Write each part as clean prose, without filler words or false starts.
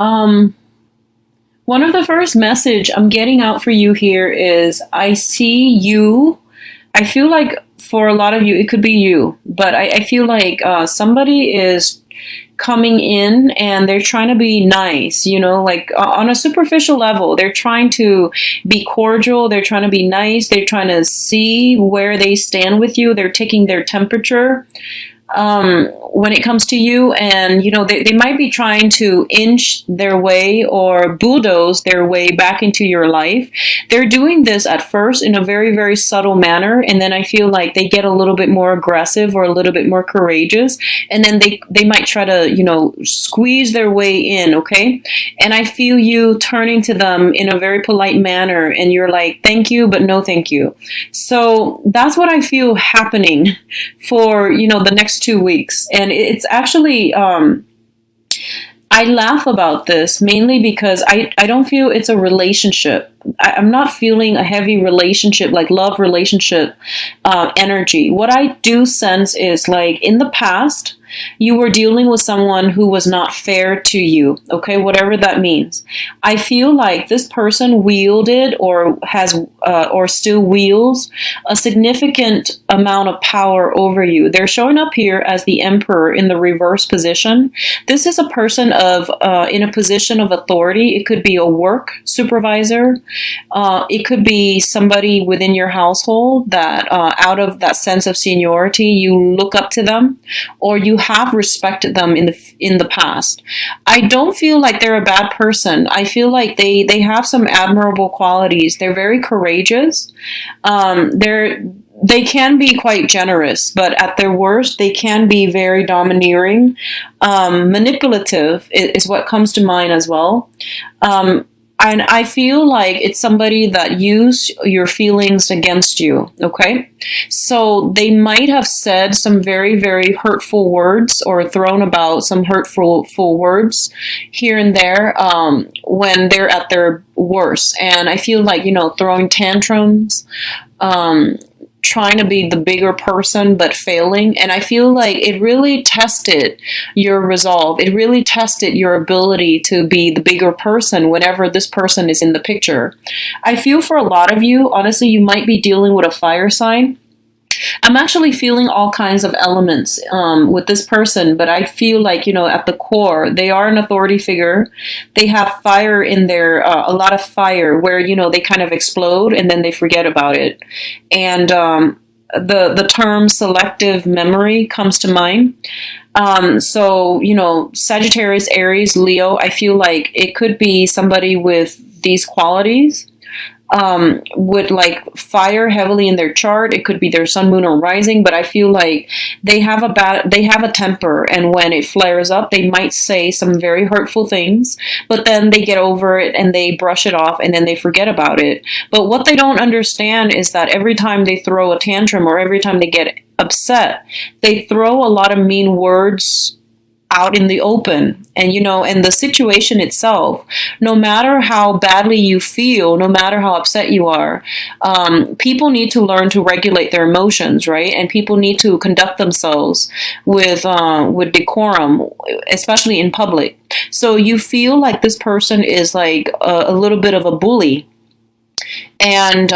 Um, One of the first message I'm getting out for you here is I see you. I feel like for a lot of you, it could be you, but I feel like somebody is coming in and they're trying to be nice, like on a superficial level. They're trying to be cordial. They're trying to be nice. They're trying to see where they stand with you. They're taking their temperature when it comes to you. And, they might be trying to inch their way or bulldoze their way back into your life. They're doing this at first in a very, very subtle manner. And then I feel like they get a little bit more aggressive or a little bit more courageous. And then they might try to, squeeze their way in. Okay. And I feel you turning to them in a very polite manner. And you're like, thank you, but no thank you. So that's what I feel happening for, the next 2 weeks. And it's actually, I laugh about this mainly because I don't feel it's a relationship. I'm not feeling a heavy relationship, like love relationship energy. What I do sense is like in the past, you were dealing with someone who was not fair to you, okay, whatever that means. I feel like this person wielded or has or still wields a significant amount of power over you. They're showing up here as the emperor in the reverse position. This is a person of in a position of authority. It could be a work supervisor. It could be somebody within your household that out of that sense of seniority, you look up to them or you have respected them in the past. I don't feel like they're a bad person. I feel like they have some admirable qualities. They're very courageous. They can be quite generous, but at their worst, they can be very domineering. Manipulative is what comes to mind as well. And I feel like it's somebody that used your feelings against you, okay? So they might have said some very, very hurtful words or thrown about some hurtful words here and there when they're at their worst. And I feel like, throwing tantrums, trying to be the bigger person but failing. And I feel like it really tested your resolve. It really tested your ability to be the bigger person whenever this person is in the picture. I feel for a lot of you, honestly, you might be dealing with a fire sign. I'm actually feeling all kinds of elements with this person, but I feel like, at the core, they are an authority figure. They have fire in there, a lot of fire where, they kind of explode and then they forget about it. And the term selective memory comes to mind. So, Sagittarius, Aries, Leo, I feel like it could be somebody with these qualities. Would like fire heavily in their chart. It could be their sun, moon, or rising, but I feel like they have a temper, and when it flares up, they might say some very hurtful things, but then they get over it and they brush it off and then they forget about it. But what they don't understand is that every time they throw a tantrum or every time they get upset, they throw a lot of mean words out in the open. And and the situation itself, no matter how badly you feel, no matter how upset you are, people need to learn to regulate their emotions, right? And people need to conduct themselves with decorum, especially in public. So you feel like this person is like a little bit of a bully. And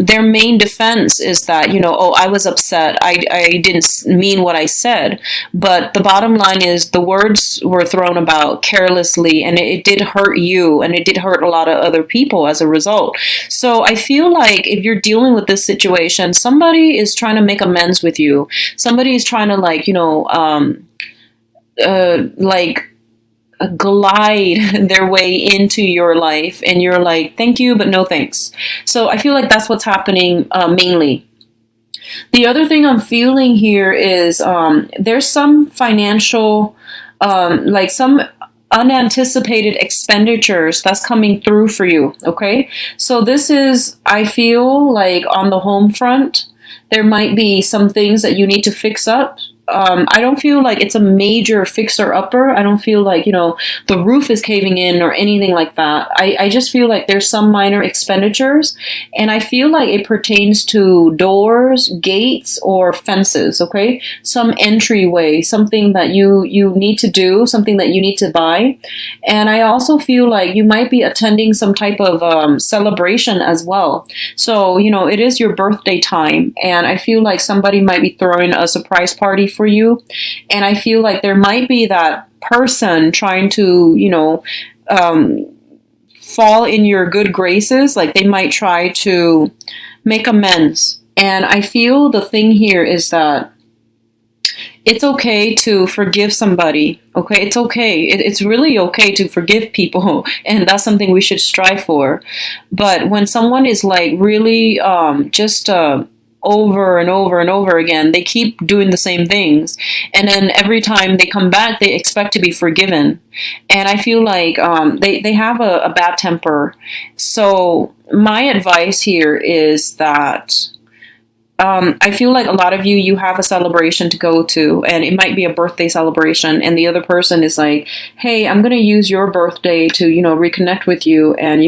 their main defense is that, oh, I was upset. I didn't mean what I said. But the bottom line is the words were thrown about carelessly, and it did hurt you, and it did hurt a lot of other people as a result. So I feel like if you're dealing with this situation, somebody is trying to make amends with you. Somebody is trying to glide their way into your life, and you're like, thank you, but no thanks. So I feel like that's what's happening mainly. The other thing I'm feeling here is there's some financial, some unanticipated expenditures that's coming through for you, okay? So this is, I feel like on the home front, there might be some things that you need to fix up I don't feel like it's a major fixer upper. I don't feel like, the roof is caving in or anything like that. I just feel like there's some minor expenditures, and I feel like it pertains to doors, gates, or fences, okay? Some entryway, something that you need to do, something that you need to buy. And I also feel like you might be attending some type of celebration as well. So, it is your birthday time, and I feel like somebody might be throwing a surprise party for you. And I feel like there might be that person trying to, fall in your good graces. Like they might try to make amends. And I feel the thing here is that it's okay to forgive somebody. Okay, it's okay. It's really okay to forgive people, and that's something we should strive for. But when someone is like really just over and over and over again, they keep doing the same things, and then every time they come back, they expect to be forgiven. And I feel like they have a bad temper. So my advice here is that I feel like a lot of you have a celebration to go to, and it might be a birthday celebration, and the other person is like, hey, I'm going to use your birthday to, reconnect with you, and,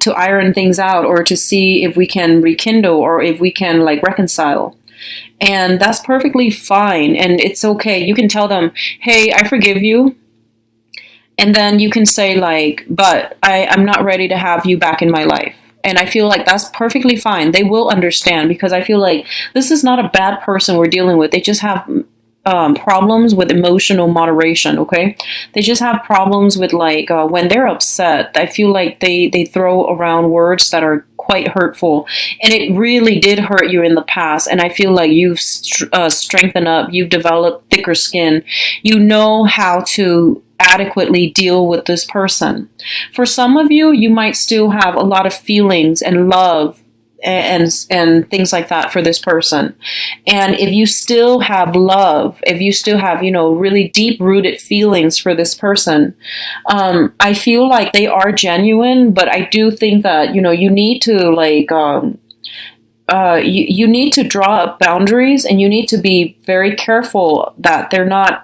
to iron things out, or to see if we can rekindle, or if we can like reconcile. And that's perfectly fine. And it's okay. You can tell them, hey, I forgive you. And then you can say like, but I'm not ready to have you back in my life. And I feel like that's perfectly fine. They will understand, because I feel like this is not a bad person we're dealing with. They just have problems with emotional moderation, okay? They just have problems with like when they're upset. I feel like they throw around words that are quite hurtful, and it really did hurt you in the past. And I feel like you've strengthened up, you've developed thicker skin, you know how to adequately deal with this person. For some of you, you might still have a lot of feelings and love and things like that for this person. And if you still have love, if you still have, really deep rooted feelings for this person, I feel like they are genuine, but I do think that, you need to like, you need to draw up boundaries, and you need to be very careful that they're not,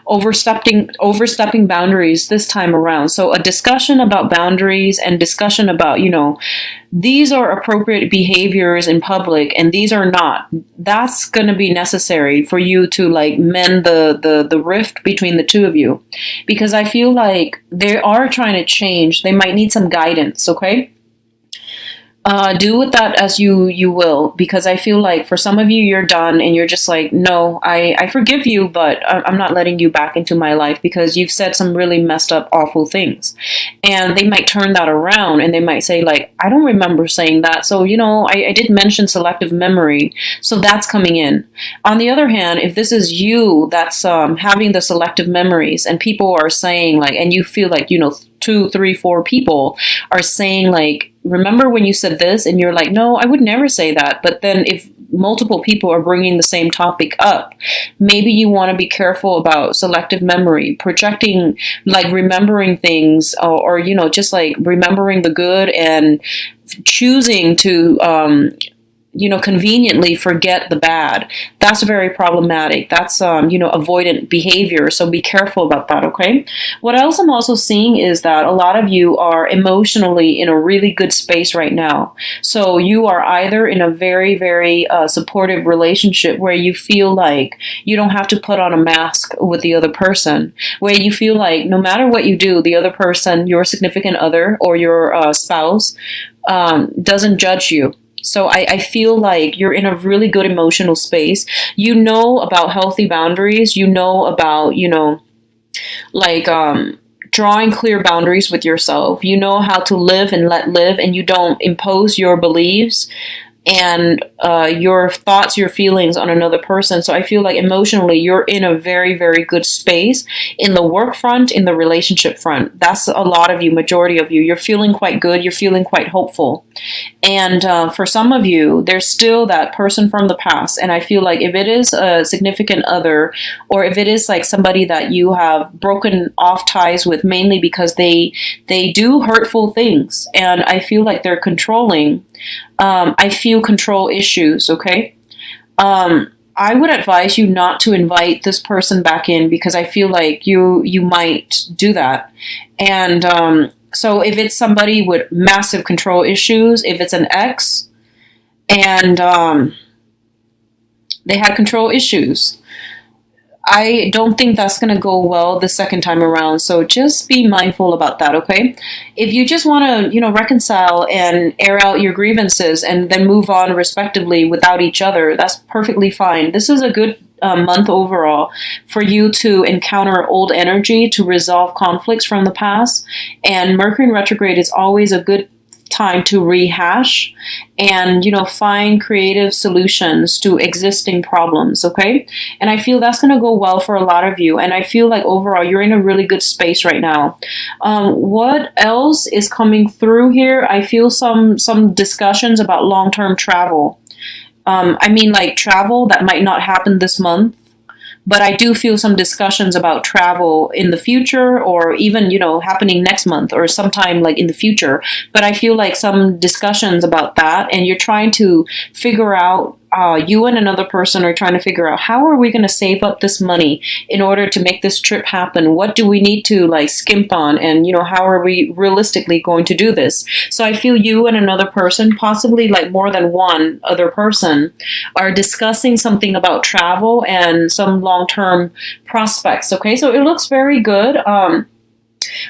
overstepping boundaries this time around. So a discussion about boundaries, and discussion about, these are appropriate behaviors in public and these are not. That's going to be necessary for you to like mend the rift between the two of you, because I feel like they are trying to change. They might need some guidance. Okay. Do with that as you will, because I feel like for some of you, you're done and you're just like, no, I forgive you, but I'm not letting you back into my life because you've said some really messed up, awful things. And they might turn that around and they might say like, I don't remember saying that. So, I did mention selective memory. So that's coming in. On the other hand, if this is you that's having the selective memories and people are saying like, and you feel like, 2, 3, 4 people are saying like, remember when you said this? And you're like, no, I would never say that. But then if multiple people are bringing the same topic up, maybe you want to be careful about selective memory, projecting, like remembering things, or just like remembering the good and choosing to, conveniently forget the bad. That's very problematic. That's, avoidant behavior. So be careful about that. Okay. What else I'm also seeing is that a lot of you are emotionally in a really good space right now. So you are either in a very, very supportive relationship where you feel like you don't have to put on a mask with the other person, where you feel like no matter what you do, the other person, your significant other or your spouse, doesn't judge you. So I feel like you're in a really good emotional space. You know about healthy boundaries. You know about, drawing clear boundaries with yourself. You know how to live and let live, and you don't impose your beliefs and your thoughts, your feelings on another person. So I feel like emotionally you're in a very, very good space in the work front, in the relationship front. That's a lot of you, majority of you. You're feeling quite good. You're feeling quite hopeful. And for some of you, there's still that person from the past. And I feel like if it is a significant other, or if it is like somebody that you have broken off ties with, mainly because they do hurtful things, and I feel like they're controlling. I feel control issues, okay? I would advise you not to invite this person back in because I feel like you might do that. And so if it's somebody with massive control issues, if it's an ex and they had control issues, I don't think that's going to go well the second time around. So just be mindful about that, okay? If you just want to, reconcile and air out your grievances and then move on respectively without each other, that's perfectly fine. This is a good month overall for you to encounter old energy, to resolve conflicts from the past. And Mercury in retrograde is always a good time to rehash and find creative solutions to existing problems, okay? And I feel that's going to go well for a lot of you, and I feel like overall you're in a really good space right now. What else is coming through here? I feel some discussions about long-term travel. I mean, like travel that might not happen this month, but I do feel some discussions about travel in the future, or even, happening next month or sometime like in the future. But I feel like some discussions about that, and you're trying to figure out, you and another person are trying to figure out, how are we going to save up this money in order to make this trip happen? What do we need to like skimp on? And, how are we realistically going to do this? So I feel you and another person, possibly like more than one other person, are discussing something about travel and some long-term prospects. Okay, so it looks very good.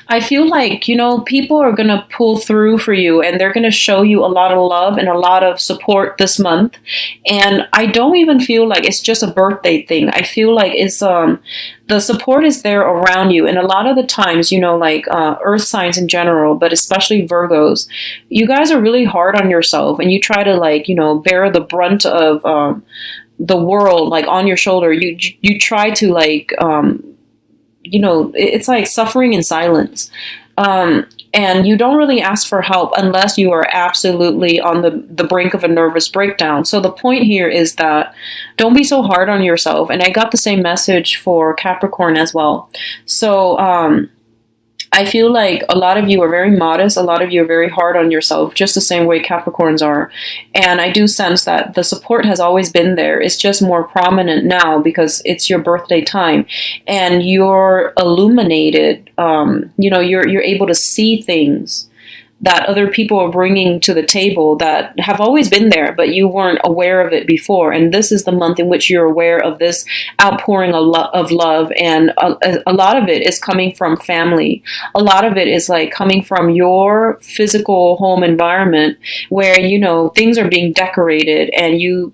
I feel like, people are going to pull through for you, and they're going to show you a lot of love and a lot of support this month. And I don't even feel like it's just a birthday thing. I feel like it's, the support is there around you. And a lot of the times, earth signs in general, but especially Virgos, you guys are really hard on yourself, and you try to bear the brunt of, the world, like on your shoulder. You try to it's like suffering in silence. And you don't really ask for help unless you are absolutely on the brink of a nervous breakdown. So the point here is that don't be so hard on yourself. And I got the same message for Capricorn as well. So, I feel like a lot of you are very modest. A lot of you are very hard on yourself, just the same way Capricorns are. And I do sense that the support has always been there. It's just more prominent now because it's your birthday time and you're illuminated. You're able to see things that other people are bringing to the table that have always been there, but you weren't aware of it before. And this is the month in which you're aware of this outpouring of love. And a lot of it is coming from family. A lot of it is like coming from your physical home environment where, things are being decorated, and you,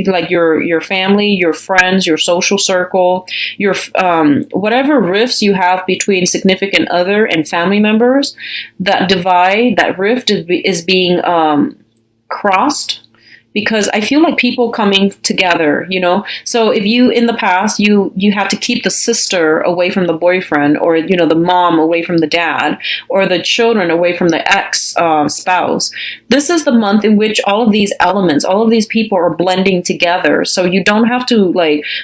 like your family, your friends, your social circle, your, whatever rifts you have between significant other and family members, that rift is being crossed, because I feel like people coming together, So if you, in the past, you had to keep the sister away from the boyfriend, or, the mom away from the dad, or the children away from the ex spouse. This is the month in which all of these elements, all of these people are blending together. So you don't have to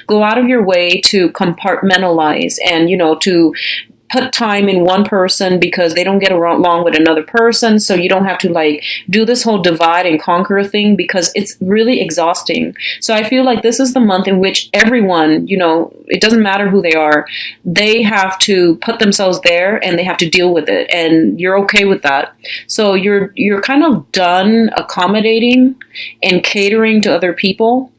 go out of your way to compartmentalize and, to put time in one person because they don't get along with another person. So you don't have to do this whole divide and conquer thing, because it's really exhausting. So I feel like this is the month in which everyone, it doesn't matter who they are, they have to put themselves there and they have to deal with it. And you're okay with that. So you're kind of done accommodating and catering to other people.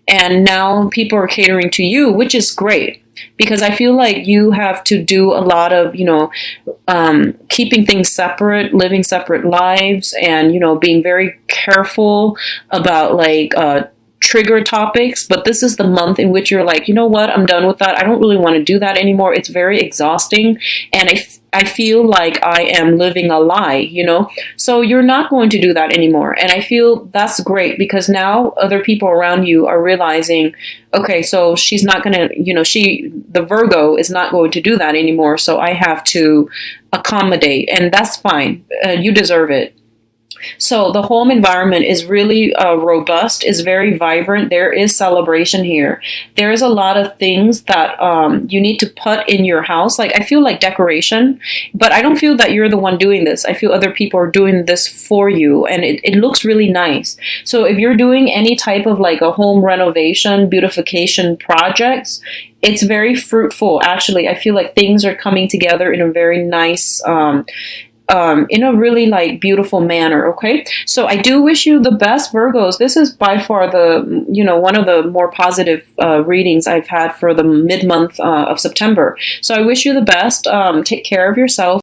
And now people are catering to you, which is great. Because I feel like you have to do a lot of, keeping things separate, living separate lives, and, being very careful about trigger topics. But this is the month in which you're like, you know what, I'm done with that. I don't really want to do that anymore. It's very exhausting. And I feel like I am living a lie, So you're not going to do that anymore. And I feel that's great, because now other people around you are realizing, okay, so she's not going to, the Virgo is not going to do that anymore. So I have to accommodate, and that's fine. You deserve it. So the home environment is really robust, is very vibrant. There is celebration here. There is a lot of things that you need to put in your house. Like I feel like decoration, but I don't feel that you're the one doing this. I feel other people are doing this for you, and it looks really nice. So if you're doing any type of like a home renovation, beautification projects, it's very fruitful. Actually, I feel like things are coming together in a very nice in a really like beautiful manner. Okay, so I do wish you the best, Virgos. This is by far the one of the more positive readings I've had for the mid month of September. So I wish you the best. Take care of yourself.